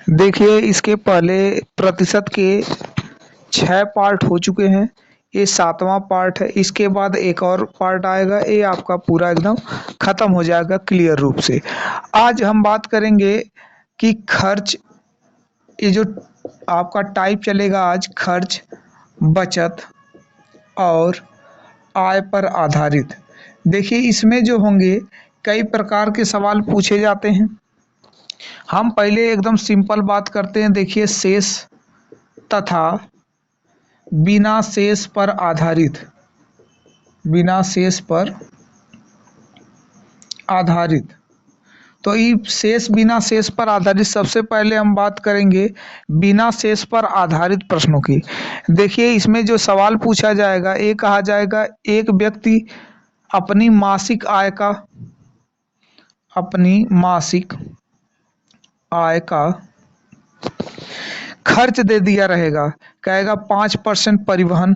देखिए इसके पहले प्रतिशत के 6 पार्ट हो चुके हैं। ये 7वां पार्ट है। इसके बाद एक और पार्ट आएगा, ये आपका पूरा एकदम खत्म हो जाएगा क्लियर रूप से। आज हम बात करेंगे कि खर्च, ये जो आपका टाइप चलेगा आज, खर्च, बचत और आय पर आधारित। देखिए इसमें जो होंगे कई प्रकार के सवाल पूछे जाते हैं। हम पहले एकदम सिंपल बात करते हैं। देखिए शेष तथा बिना शेष पर आधारित, बिना शेष पर आधारित। तो ये शेष बिना शेष पर आधारित, सबसे पहले हम बात करेंगे बिना शेष पर आधारित प्रश्नों की। देखिए इसमें जो सवाल पूछा जाएगा, ये कहा जाएगा एक व्यक्ति अपनी मासिक आय का, अपनी मासिक आय का खर्च दे दिया रहेगा। कहेगा 5% परिवहन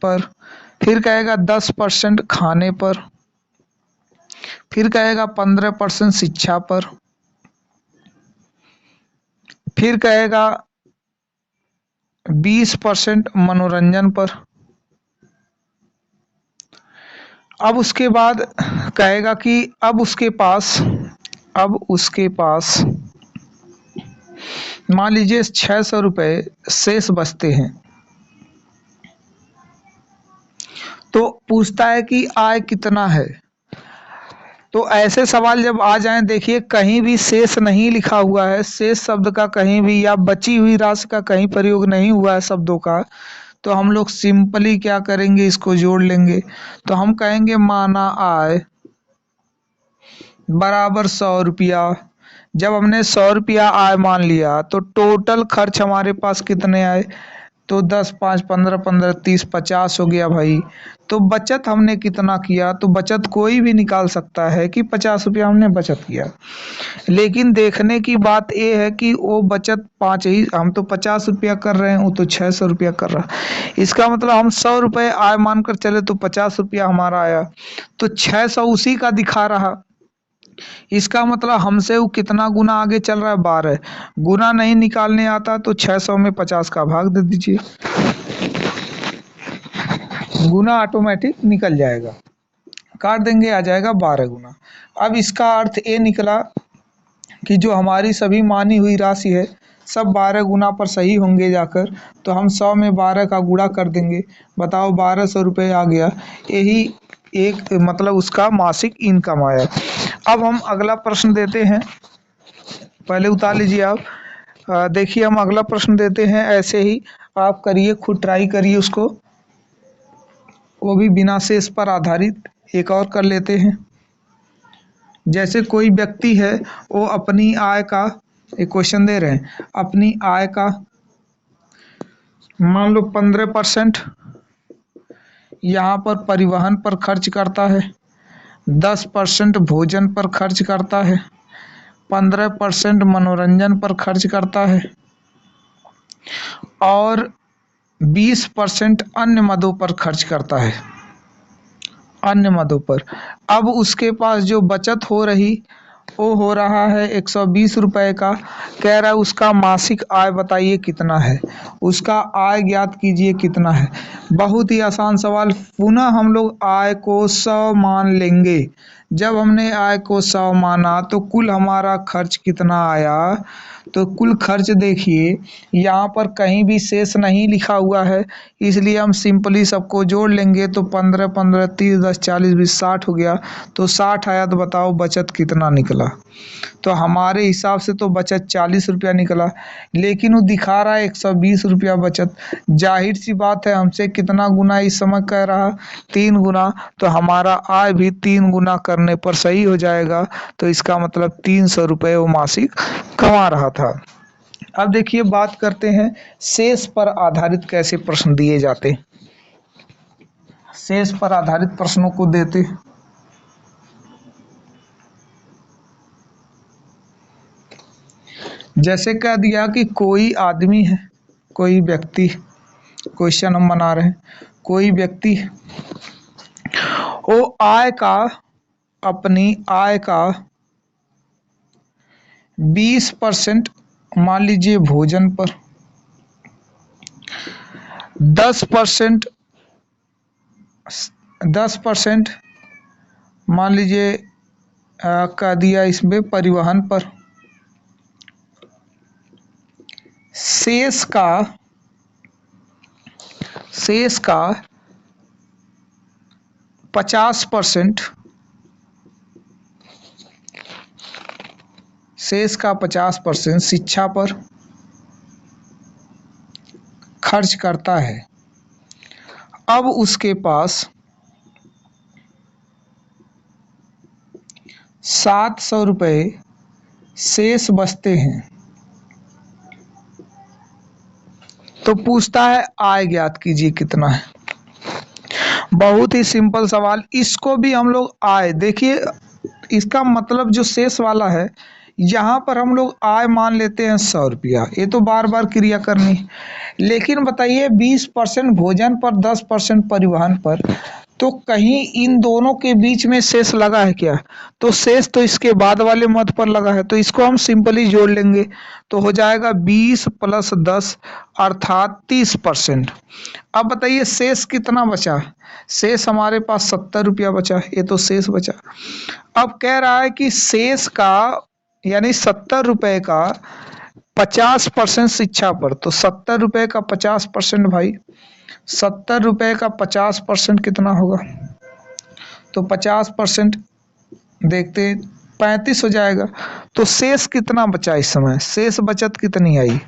पर, फिर कहेगा 10% खाने पर, फिर कहेगा 15% शिक्षा पर, फिर कहेगा 20% मनोरंजन पर। अब उसके बाद कहेगा कि अब उसके पास मान लीजिए 600 रुपये शेष बचते हैं। तो पूछता है कि आय कितना है। तो ऐसे सवाल जब आ जाएं, देखिए कहीं भी शेष नहीं लिखा हुआ है, शेष शब्द का कहीं भी या बची हुई राशि का कहीं प्रयोग नहीं हुआ है शब्दों का, तो हम लोग सिंपली क्या करेंगे, इसको जोड़ लेंगे। तो हम कहेंगे माना आय बराबर 100 रुपया। जब हमने 100 रुपया आय मान लिया तो टोटल खर्च हमारे पास कितने आए, तो 10, 5, 15, 15, 30, 50 हो गया भाई। तो बचत हमने कितना किया, तो बचत कोई भी निकाल सकता है कि 50 रुपया हमने बचत किया। लेकिन देखने की बात यह है कि वो बचत 5 ही, हम तो 50 रुपया कर रहे हैं, वो तो 600 रुपया कर रहा। इसका मतलब हम 100 रुपये आय मानकर चले तो 50 रुपया हमारा आया, तो 600 उसी का दिखा रहा। इसका मतलब हमसे वो कितना गुना आगे चल रहा है, 12 गुना। नहीं निकालने आता तो 600 में 50 का भाग दे दीजिए, गुना ऑटोमेटिक निकल जाएगा, काट देंगे आ जाएगा 12 गुना। अब इसका अर्थ ये निकला कि जो हमारी सभी मानी हुई राशि है सब 12 गुना पर सही होंगे जाकर। तो हम 100 में 12 का गुणा कर देंगे, बताओ 1200 रुपये आ गया। यही एक मतलब उसका मासिक इनकम आया। अब हम अगला प्रश्न देते हैं, पहले उतार लीजिए आप। देखिए हम अगला प्रश्न देते हैं, ऐसे ही आप करिए, खुद ट्राई करिए उसको, वो भी बिना शेष पर आधारित। एक और कर लेते हैं। जैसे कोई व्यक्ति है, वो अपनी आय का, एक क्वेश्चन दे रहे हैं, अपनी आय का मान लो 15% यहाँ पर परिवहन पर खर्च करता है, 10% भोजन पर खर्च करता है, 15% मनोरंजन पर खर्च करता है और 20% अन्य मदों पर खर्च करता है, अन्य मदों पर। अब उसके पास जो बचत हो रही वो हो रहा है 120 रुपये का। कह रहा है उसका मासिक आय बताइए कितना है, उसका आय ज्ञात कीजिए कितना है। बहुत ही आसान सवाल। पुनः हम लोग आय को 100 मान लेंगे। जब हमने आय को 100 माना तो कुल हमारा खर्च कितना आया, तो कुल खर्च देखिए यहाँ पर कहीं भी शेष नहीं लिखा हुआ है, इसलिए हम सिंपली सबको जोड़ लेंगे। तो 15, 15, 30, 10, 40, 20, 60 हो गया। तो 60 आया, तो बताओ बचत कितना निकला। तो हमारे हिसाब से तो बचत 40 रुपया निकला, लेकिन वो दिखा रहा है 120 रुपया बचत। जाहिर सी बात है हमसे कितना गुना इस समय कह रहा, 3 गुना। तो हमारा आय भी 3 गुना करने पर सही हो जाएगा। तो इसका मतलब 300 रुपये वो मासिक कमा रहा था। अब देखिए बात करते हैं शेष पर आधारित कैसे प्रश्न दिए जाते। शेष पर आधारित प्रश्नों को देते, जैसे कह दिया कि कोई आदमी है, कोई व्यक्ति, क्वेश्चन हम बना रहे हैं, कोई व्यक्ति वो आय का, अपनी आय का 20% मान लीजिए भोजन पर, 10% 10% मान लीजिए कह दिया इसमें परिवहन पर, शेष का 50%, शेष का 50% शिक्षा पर खर्च करता है। अब उसके पास 700 रुपये शेष बचते हैं, तो पूछता है आय ज्ञात कीजिए कितना है। बहुत ही सिंपल सवाल, इसको भी हम लोग आय, देखिए इसका मतलब जो शेष वाला है यहाँ पर हम लोग आय मान लेते हैं 100 रुपया, ये तो बार बार क्रिया करनी। लेकिन बताइए 20% भोजन पर, 10% परिवहन पर, तो कहीं इन दोनों के बीच में शेष लगा है क्या? तो शेष तो इसके बाद वाले मद पर लगा है, तो इसको हम सिंपली जोड़ लेंगे तो हो जाएगा 20 + 10 अर्थात 30%। अब बताइए शेष कितना बचा? शेष हमारे पास 70 रुपया बचा, ये तो शेष बचा। अब कह रहा है कि शेष का यानी 70 रुपये का 50% शिक्षा पर, तो 70 रुपये का 50% भाई, 70 रुपये का 50% कितना होगा? तो 50% देखते 35 हो जाएगा। तो शेष कितना बचा इस समय? शेष बचत कितनी आई?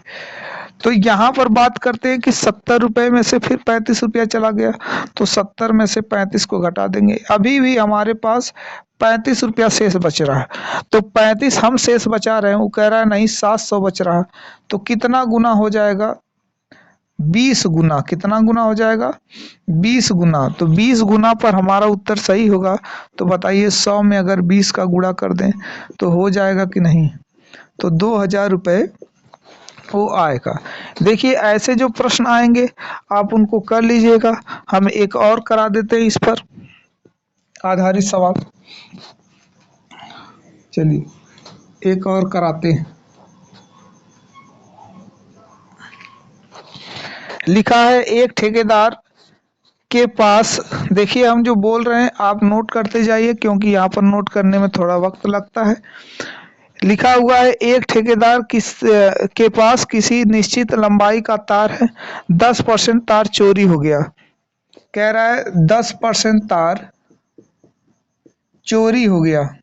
तो यहाँ पर बात करते हैं कि 70 रुपये में से फिर 35 रुपया चला गया, तो 70 में से 35 को घटा देंगे, अभी भी हमारे पास 35 रुपया शेष बच रहा है। तो 35 हम शेष बचा रहे हैं, वो कह रहा है नहीं 700 बच रहा है, तो कितना गुना हो जाएगा? 20 गुना। कितना गुना हो जाएगा? 20 गुना। तो 20 गुना पर हमारा उत्तर सही होगा। तो बताइए 100 में अगर 20 का गुणा कर दें तो हो जाएगा कि नहीं? तो 2000 रुपये वो आएगा। देखिए ऐसे जो प्रश्न आएंगे आप उनको कर लीजिएगा। हम एक और करा देते हैं इस पर आधारित सवाल, चलिए एक और कराते हैं। लिखा है एक ठेकेदार के पास, देखिए हम जो बोल रहे हैं आप नोट करते जाइए क्योंकि यहाँ पर नोट करने में थोड़ा वक्त लगता है। लिखा हुआ है एक ठेकेदार के पास किसी निश्चित लंबाई का तार है, 10% तार चोरी हो गया। कह रहा है 10% तार चोरी हो गया।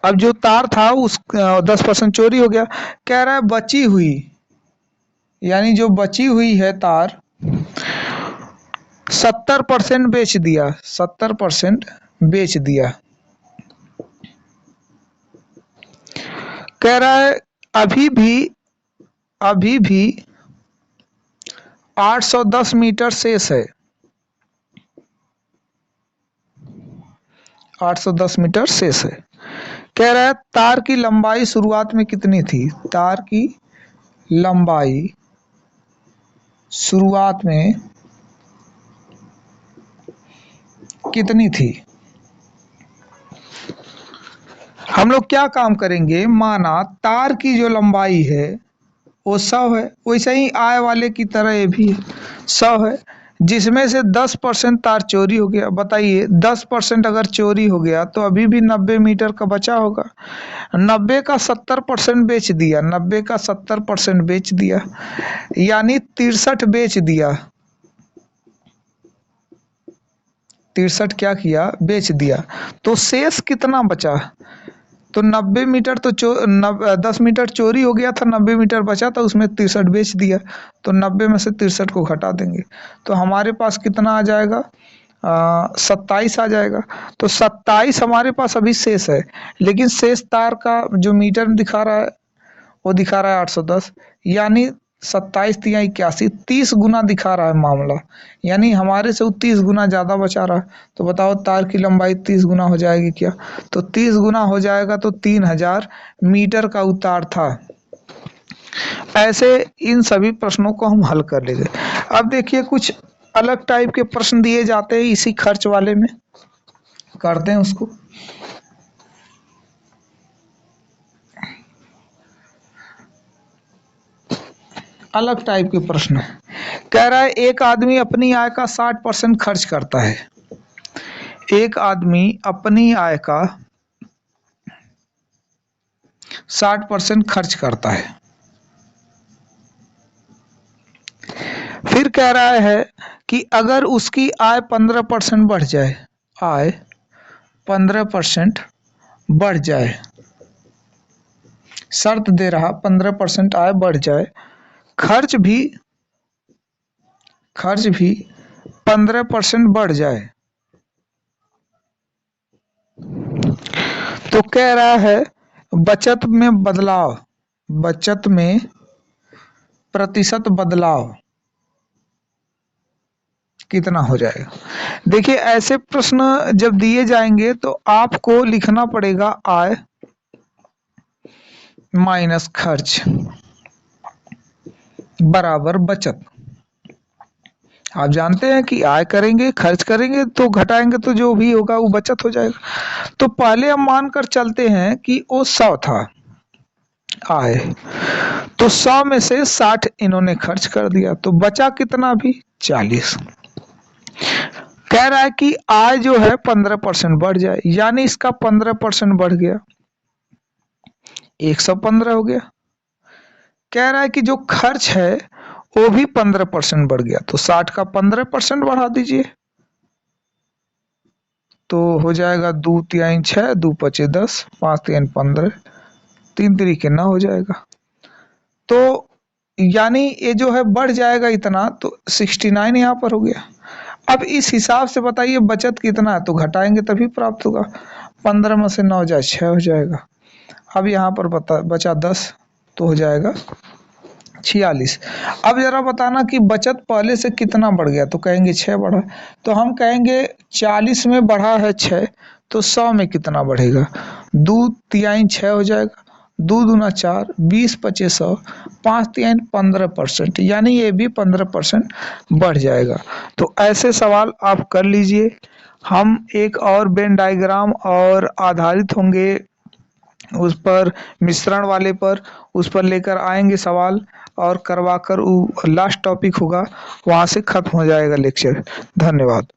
अब जो तार था उस 10% चोरी हो गया। कह रहा है बची हुई, यानी जो बची हुई है तार 70% बेच दिया, 70% बेच दिया। कह रहा है अभी भी 810 मीटर शेष है, 810 मीटर शेष है। कह रहा है तार की लंबाई शुरुआत में कितनी थी? तार की लंबाई शुरुआत में कितनी थी? हम लोग क्या काम करेंगे, माना तार की जो लंबाई है वो 100 है, वैसे ही आय वाले की तरह ये भी 100 है, जिसमें से 10% तार चोरी हो गया। बताइए 10% अगर चोरी हो गया तो अभी भी 90 मीटर का बचा होगा। 90 का 70% बेच दिया, 90 का 70% बेच दिया, यानी 63 बेच दिया। 63 क्या किया? बेच दिया। तो शेष कितना बचा? तो 90 मीटर तो 10 मीटर चोरी हो गया था, 90 मीटर बचा था, उसमें 63 बेच दिया, तो 90 में से 63 को घटा देंगे तो हमारे पास कितना आ जाएगा? 27 आ जाएगा। तो 27 हमारे पास अभी शेष है, लेकिन शेष तार का जो मीटर में दिखा रहा है वो दिखा रहा है 810, यानी 27 × 81, 30 गुना दिखा रहा है मामला, यानी हमारे से 30 गुना ज़्यादा बचा रहा है। तो बताओ तार की लंबाई 30 गुना हो जाएगी क्या? तो 30 गुना हो जाएगा तो 3000 मीटर का उतार था। ऐसे इन सभी प्रश्नों को हम हल कर लेंगे। अब देखिए कुछ अलग टाइप के प्रश्न दिए जाते हैं इसी खर्च वाले में, करते हैं उसको। अलग टाइप के प्रश्न है। कह रहा है एक आदमी अपनी आय का 60% खर्च करता है। एक आदमी अपनी आय का 60% खर्च करता है। फिर कह रहा है कि अगर उसकी आय 15% बढ़ जाए, आय 15% बढ़ जाए, शर्त दे रहा 15% आय बढ़ जाए, खर्च भी 15% बढ़ जाए, तो कह रहा है बचत में बदलाव, बचत में प्रतिशत बदलाव कितना हो जाएगा। देखिए ऐसे प्रश्न जब दिए जाएंगे तो आपको लिखना पड़ेगा आय माइनस खर्च बराबर बचत। आप जानते हैं कि आय करेंगे, खर्च करेंगे तो घटाएंगे तो जो भी होगा वो बचत हो जाएगा। तो पहले हम मानकर चलते हैं कि वो 100 था आय, तो 100 में से 60 इन्होंने खर्च कर दिया, तो बचा कितना भी 40। कह रहा है कि आय जो है 15% बढ़ जाए, यानी इसका 15% बढ़ गया, 115 हो गया। कह रहा है कि जो खर्च है वो भी 15% बढ़ गया, तो 60 का 15% बढ़ा दीजिए, तो हो जाएगा 2 तिहाई 6, 2 पचे 10, 5 तिहाई 15, 3 तरीके 9 हो जाएगा। तो यानी ये जो है बढ़ जाएगा इतना, तो 69 यहाँ पर हो गया। अब इस हिसाब से बताइए बचत कितना है, तो घटाएंगे तभी प्राप्त होगा। 15 में से 9 जाए 6 हो जाएगा। अब यहाँ पर बचा 10, तो हो जाएगा 46। अब जरा बताना कि बचत पहले से कितना बढ़ गया, तो कहेंगे 6 बढ़ा, तो हम कहेंगे 40 में बढ़ा है 6, तो 100 में कितना बढ़ेगा, 2 तिहाई 6 हो जाएगा, 2 दूना 4, 20 पचे 100, 5 तिहाई 15%, यानी ये भी 15% बढ़ जाएगा। तो ऐसे सवाल आप कर लीजिए। हम एक और वेन डायग्राम और आधारित होंगे उस पर, मिश्रण वाले पर, उस पर लेकर आएंगे सवाल और करवा कर वो लास्ट टॉपिक होगा, वहाँ से खत्म हो जाएगा लेक्चर। धन्यवाद।